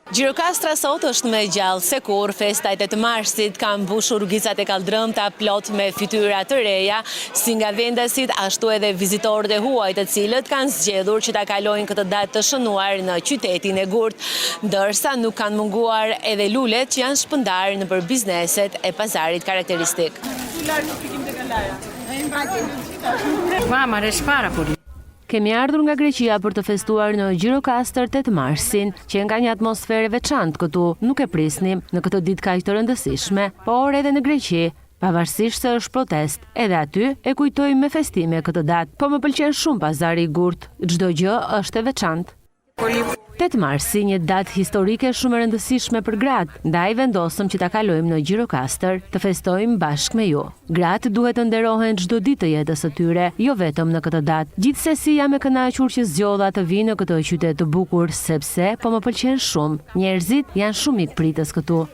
Gjirokastra sot është me gjallë se kur festa e 8 marsit ka mbushur rrugicat e Kaldrëmta plot me fytyra të reja, si nga vendasit ashtu edhe vizitorët e huaj, të cilët kanë zgjedhur që ta kalojnë këtë datë të shënuar në qytetin e Gurt, ndërsa nuk kanë munguar edhe lulet që janë shpëndarë nëpër bizneset e pazarit karakteristik. Kemi ardhur nga Greqia për të festuar në Gjirokastër 8 marsin, që nga një atmosferë veçantë këtu, nuk e prisnim në këtë ditë kaq të rëndësishme, por edhe në Greqi, pavarësisht se është protest, edhe aty e kujtojmë me festime këtë datë, po më pëlqen shumë pazari i Gurt, çdo gjë është e veçantë. 8 marsi, një datë historike shumë e rëndësishme për gratë, ndaj vendosëm që ta kalojmë në Gjirokastër të festojmë bashkë me ju. Gratë duhet të nderohen çdo ditë të jetës së tyre, jo vetëm në këtë datë. Gjithsesi jam e kënaqur që zgjodha të vi në këtë qytet të bukur sepse po më pëlqen shumë. Njerëzit janë shumë mikpritës këtu.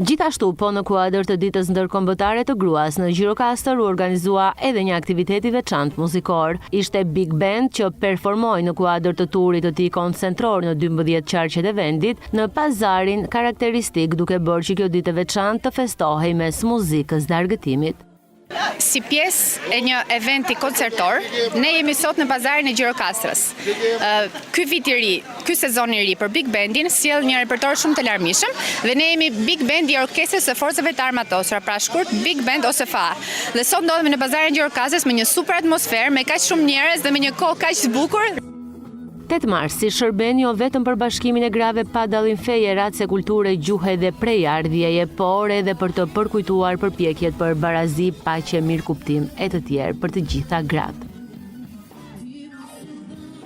Gjithashtu, po në kuadër të ditës ndërkombëtare të gruas, në Gjirokastër u organizua edhe një aktivitet i veçantë muzikor. Ishte Big Band që performoi në kuadër të turit të tij koncentror në 12 qarqet e vendit në pazarin karakteristik, duke bërë që kjo ditë e veçantë të festohej mes muzikës dhe argëtimit. Si pjesë e një eventi koncertor, ne jemi sot në pazarin e Gjirokastrës. Ky vit i ri, ky sezon i ri për Big Bandin sjell një repertor shumë të larmishëm dhe ne jemi Big Band i Orkestrës së Forcave të Armatosura, pra shkurt Big Band OSFA. Dhe sot ndodhemi në pazarin e Gjirokastrës me një super atmosferë, me kaq shumë njerëz dhe me një kohë kaq të bukur. 8 marsi shërben jo vetëm për bashkimin e grave pa dallim feje, race, kulture, gjuhe dhe prejardhjeje, por edhe për të përkujtuar përpjekjet për barazi, paqe, mirëkuptim e të tjerë për të gjitha gratë.